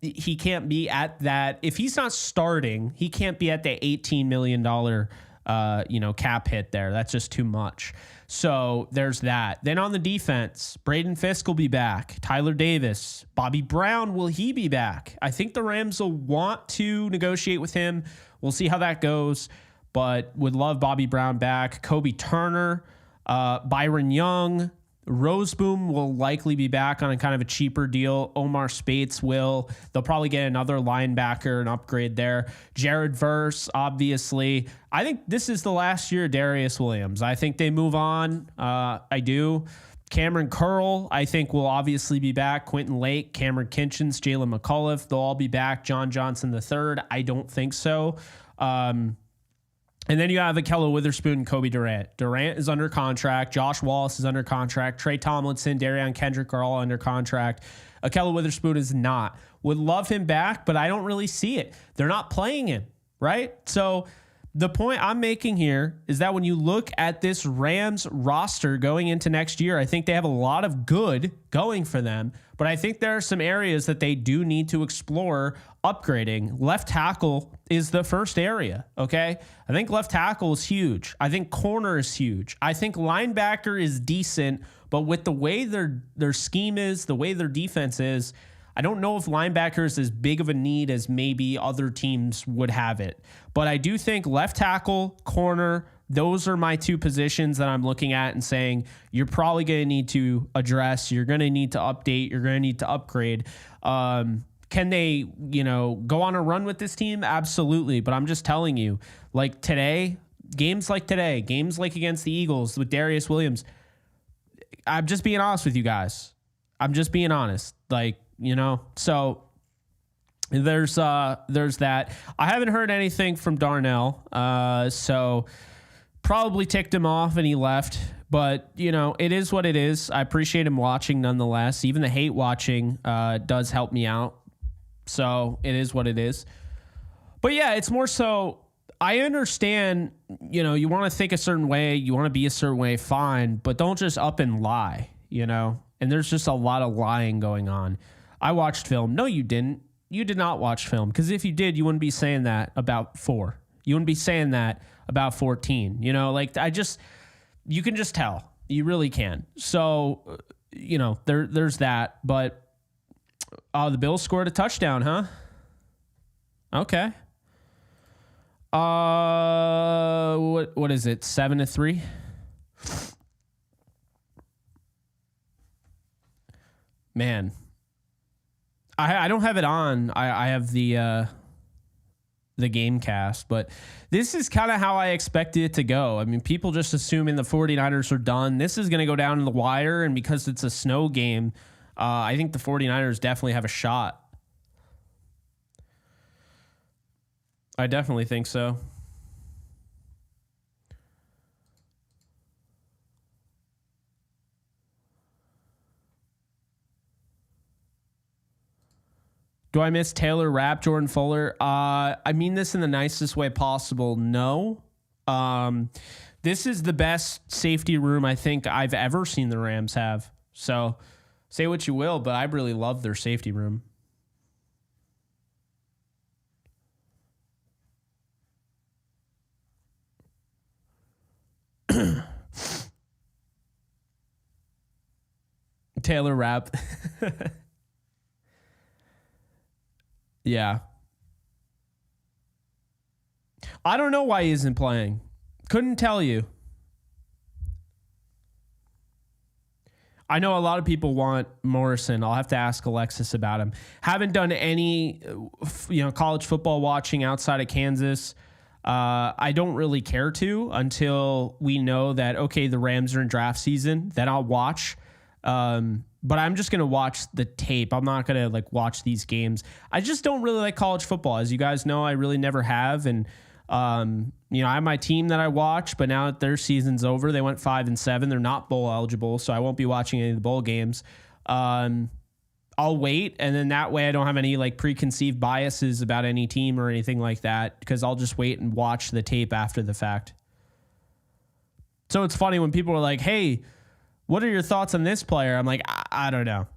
he can't be at that. If he's not starting, he can't be at the $18 million cap hit there. That's just too much. So there's that. Then on the defense, Braden Fisk will be back. Tyler Davis, Bobby Brown, will he be back? I think the Rams will want to negotiate with him. We'll see how that goes, but would love Bobby Brown back. Kobe Turner, Byron Young, Roseboom will likely be back on a kind of a cheaper deal. Omar Spates will. They'll probably get another linebacker, an upgrade there. Jared Verse, obviously. I think this is the last year of Darius Williams. I think they move on. I do. Cameron Curl, I think, will obviously be back. Quentin Lake, Cameron Kinchins, Jalen McAuliffe, they'll all be back. John Johnson III, I don't think so. And then you have Ahkello Witherspoon and Kobe Durant. Durant is under contract. Josh Wallace is under contract. Trey Tomlinson, Darion Kendrick are all under contract. Ahkello Witherspoon is not. Would love him back, but I don't really see it. They're not playing him, right? So the point I'm making here is that when you look at this Rams roster going into next year, I think they have a lot of good going for them, but I think there are some areas that they do need to explore upgrading. Left tackle is the first area, okay? I think left tackle is huge. I think corner is huge. I think linebacker is decent, but with the way their scheme is, the way their defense is, I don't know if linebacker is as big of a need as maybe other teams would have it. But I do think left tackle, corner, those are my two positions that I'm looking at and saying you're probably going to need to address. You're going to need to update. You're going to need to upgrade. Can they, go on a run with this team? Absolutely. But I'm just telling you, like today, games like against the Eagles with Darius Williams, I'm just being honest with you guys. I'm just being honest. So there's that. I haven't heard anything from Darnell. So probably ticked him off and he left, but it is what it is. I appreciate him watching nonetheless. Even the hate watching, does help me out. So it is what it is. But yeah, it's more so I understand, you want to think a certain way, you want to be a certain way, fine, but don't just up and lie, and there's just a lot of lying going on. I watched film. No, you didn't. You did not watch film, because if you did, you wouldn't be saying that about 4. You wouldn't be saying that about 14. You can just tell. You really can. So, there's that. But the Bills scored a touchdown, huh? Okay. What is it? 7-3? Man. I don't have it on. I have the game cast, but this is kind of how I expected it to go. I mean, people just assuming the 49ers are done. This is going to go down to the wire, and because it's a snow game, I think the 49ers definitely have a shot. I definitely think so. Do I miss Taylor Rapp, Jordan Fuller? I mean this in the nicest way possible. No. This is the best safety room I think I've ever seen the Rams have. So say what you will, but I really love their safety room. Taylor Rapp. Yeah. I don't know why he isn't playing. Couldn't tell you. I know a lot of people want Morrison. I'll have to ask Alexis about him. Haven't done any, college football watching outside of Kansas. I don't really care to until we know that, okay, the Rams are in draft season. Then I'll watch. But I'm just going to watch the tape. I'm not going to watch these games. I just don't really like college football. As you guys know, I really never have. And, I have my team that I watch, but now that their season's over, they went 5-7. They're not bowl eligible, so I won't be watching any of the bowl games. I'll wait. And then that way I don't have any preconceived biases about any team or anything like that, because I'll just wait and watch the tape after the fact. So it's funny when people are like, hey, what are your thoughts on this player? I'm like, I don't know.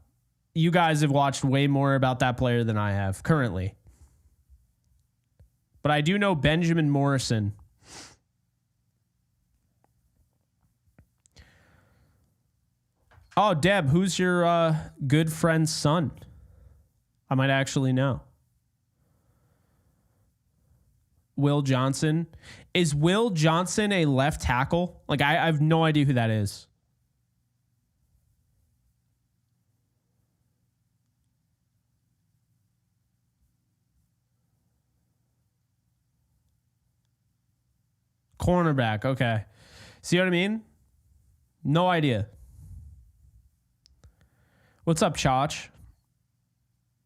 You guys have watched way more about that player than I have currently. But I do know Benjamin Morrison. Oh, Deb, who's your good friend's son? I might actually know. Will Johnson. Is Will Johnson a left tackle? Like, I have no idea who that is. Cornerback. Okay. See what I mean? No idea. What's up, Chach?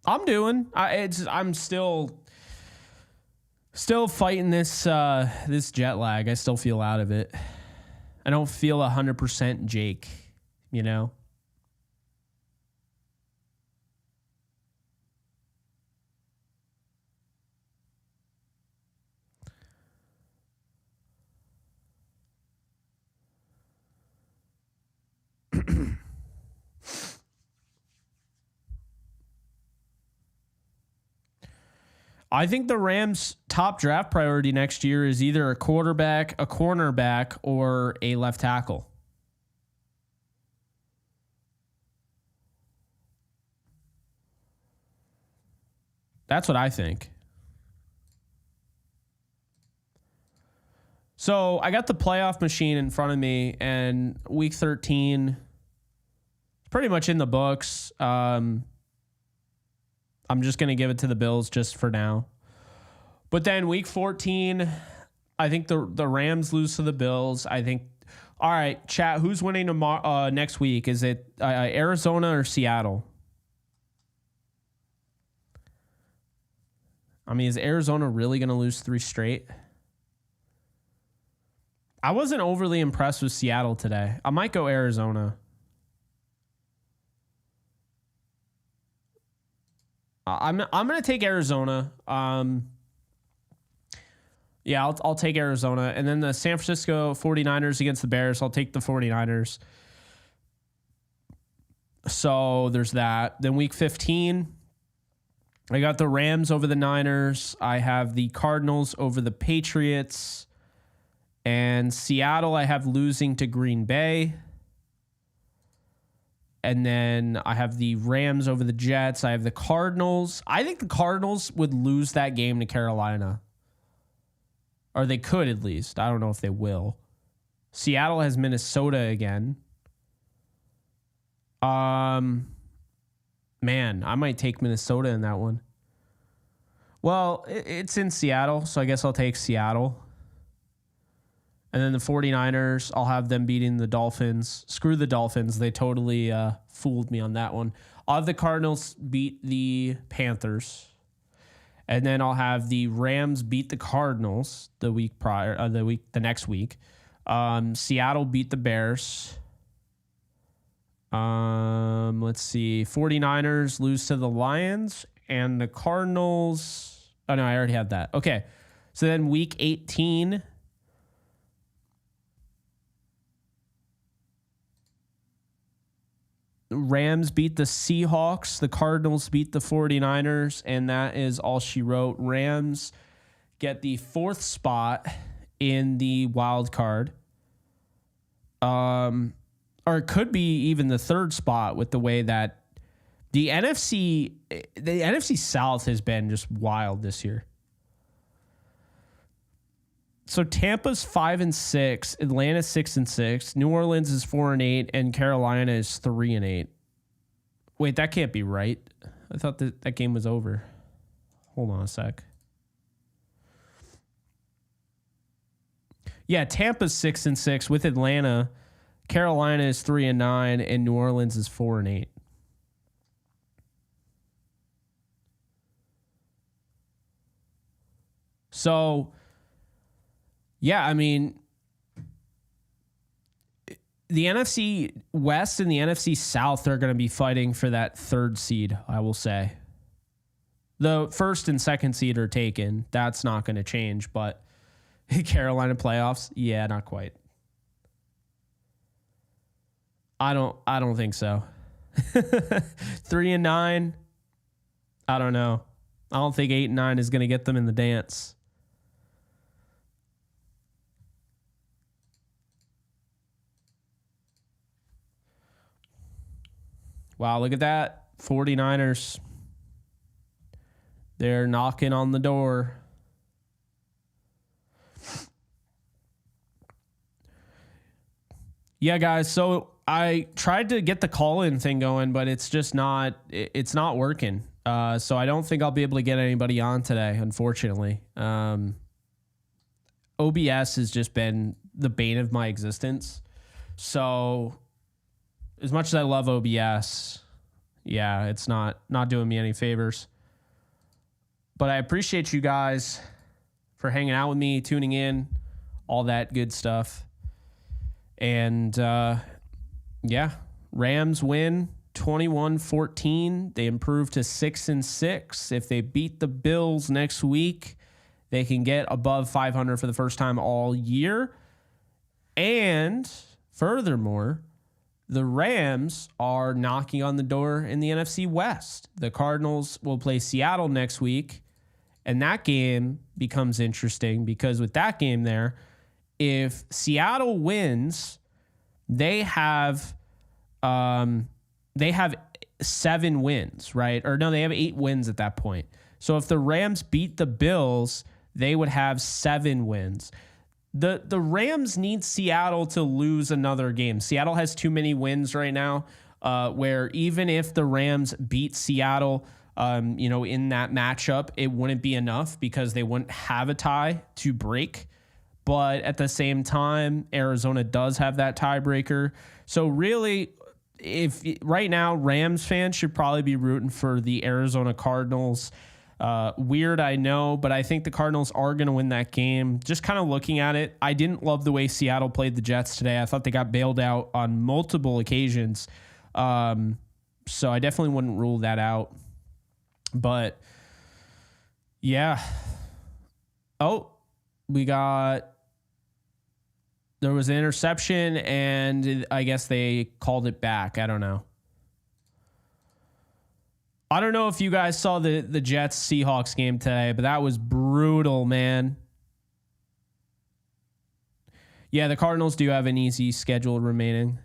I'm doing. I'm still fighting this this jet lag. I still feel out of it. I don't feel 100% Jake, you know? I think the Rams' top draft priority next year is either a quarterback, a cornerback, or a left tackle. That's what I think. So I got the playoff machine in front of me, and week 13, pretty much in the books. I'm just going to give it to the Bills just for now. But then week 14, I think the Rams lose to the Bills. I think, all right, chat, who's winning tomorrow, next week? Is it Arizona or Seattle? I mean, is Arizona really going to lose 3 straight? I wasn't overly impressed with Seattle today. I might go Arizona. I'm going to take Arizona. Yeah, I'll take Arizona. And then the San Francisco 49ers against the Bears, I'll take the 49ers. So there's that. Then week 15, I got the Rams over the Niners. I have the Cardinals over the Patriots. And Seattle, I have losing to Green Bay. And then I have the Rams over the Jets. I have the Cardinals. I think the Cardinals would lose that game to Carolina. Or they could at least. I don't know if they will. Seattle has Minnesota again. Man, I might take Minnesota in that one. Well, it's in Seattle, so I guess I'll take Seattle. And then the 49ers, I'll have them beating the Dolphins. Screw the Dolphins. They totally fooled me on that one. I'll have the Cardinals beat the Panthers. And then I'll have the Rams beat the Cardinals the week prior, the next week. Seattle beat the Bears. Let's see. 49ers lose to the Lions. And the Cardinals. Oh, no, I already have that. Okay. So then week 18. Rams beat the Seahawks. The Cardinals beat the 49ers. And that is all she wrote. Rams get the 4th spot in the wild card. Or it could be even the 3rd spot with the way that the NFC South has been just wild this year. So Tampa's 5-6, Atlanta's 6-6, New Orleans is 4-8, and Carolina is 3-8. Wait, that can't be right. I thought that game was over. Hold on a sec. Yeah, Tampa's 6-6 with Atlanta. Carolina is 3-9, and New Orleans is 4-8. So, yeah, I mean, the NFC West and the NFC South are going to be fighting for that 3rd seed, I will say. The 1st and 2nd seed are taken. That's not going to change, but Carolina playoffs, yeah, not quite. I don't think so. 3-9, I don't know. I don't think 8-9 is going to get them in the dance. Wow, look at that. 49ers. They're knocking on the door. Yeah, guys, so I tried to get the call-in thing going, but it's just not working. So I don't think I'll be able to get anybody on today, unfortunately. OBS has just been the bane of my existence. So as much as I love OBS, yeah, it's not doing me any favors. But I appreciate you guys for hanging out with me, tuning in, all that good stuff. And yeah, Rams win 21-14. They improve to 6-6. If they beat the Bills next week, they can get above 500 for the first time all year. And furthermore, the Rams are knocking on the door in the NFC West. The Cardinals will play Seattle next week, and that game becomes interesting because with that game there, if Seattle wins, they have 7 wins, right? Or no, they have 8 wins at that point. So if the Rams beat the Bills, they would have 7 wins. The Rams need Seattle to lose another game. Seattle has too many wins right now, where even if the Rams beat Seattle, in that matchup, it wouldn't be enough because they wouldn't have a tie to break. But at the same time, Arizona does have that tiebreaker. So really, if right now, Rams fans should probably be rooting for the Arizona Cardinals. Weird, I know, but I think the Cardinals are going to win that game. Just kind of looking at it, I didn't love the way Seattle played the Jets today. I thought they got bailed out on multiple occasions. So I definitely wouldn't rule that out. But yeah. Oh, there was an interception, and I guess they called it back. I don't know. I don't know if you guys saw the Jets-Seahawks game today, but that was brutal, man. Yeah, the Cardinals do have an easy schedule remaining.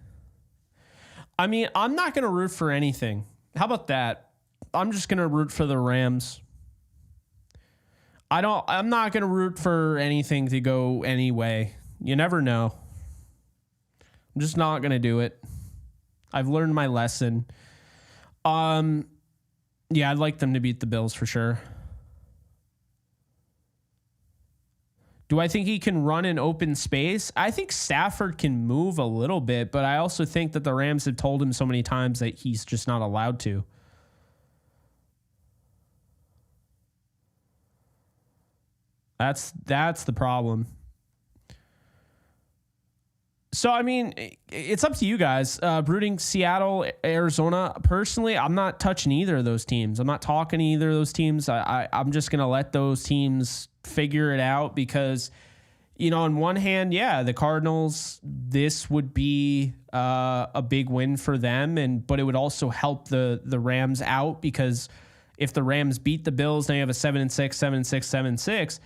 I mean, I'm not going to root for anything. How about that? I'm just going to root for the Rams. I'm not going to root for anything to go any way. You never know. I'm just not going to do it. I've learned my lesson. Yeah, I'd like them to beat the Bills for sure. Do I think he can run in open space? I think Stafford can move a little bit, but I also think that the Rams have told him so many times that he's just not allowed to. That's the problem. So, I mean, it's up to you guys. Rooting Seattle, Arizona. Personally, I'm not touching either of those teams. I'm not talking to either of those teams. I'm just going to let those teams figure it out because, on one hand, yeah, the Cardinals, this would be a big win for them, but it would also help the Rams out because if the Rams beat the Bills, they have a 7-6, 7-6, 7-6.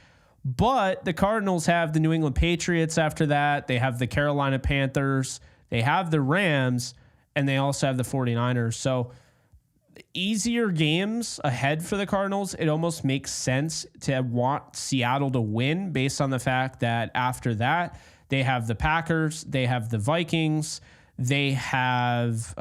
But the Cardinals have the New England Patriots after that. They have the Carolina Panthers. They have the Rams. And they also have the 49ers. So easier games ahead for the Cardinals. It almost makes sense to want Seattle to win based on the fact that after that, they have the Packers. They have the Vikings. They have,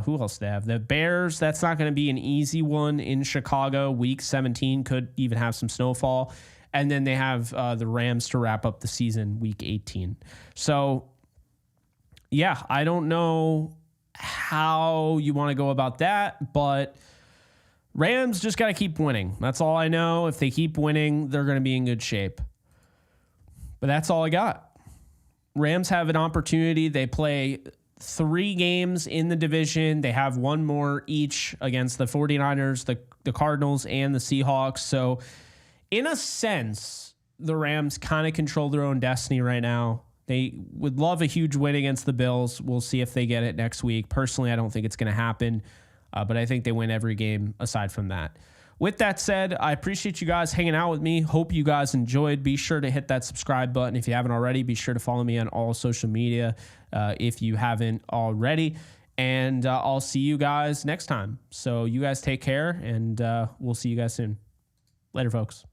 who else do they have? The Bears. That's not going to be an easy one in Chicago. Week 17 could even have some snowfall. And then they have the Rams to wrap up the season, week 18. So, yeah, I don't know how you want to go about that, but Rams just got to keep winning. That's all I know. If they keep winning, they're going to be in good shape. But that's all I got. Rams have an opportunity. They play 3 games in the division. They have 1 more each against the 49ers, the Cardinals, and the Seahawks. So, in a sense, the Rams kind of control their own destiny right now. They would love a huge win against the Bills. We'll see if they get it next week. Personally, I don't think it's going to happen, but I think they win every game aside from that. With that said, I appreciate you guys hanging out with me. Hope you guys enjoyed. Be sure to hit that subscribe button if you haven't already. Be sure to follow me on all social media if you haven't already. And I'll see you guys next time. So you guys take care, and we'll see you guys soon. Later, folks.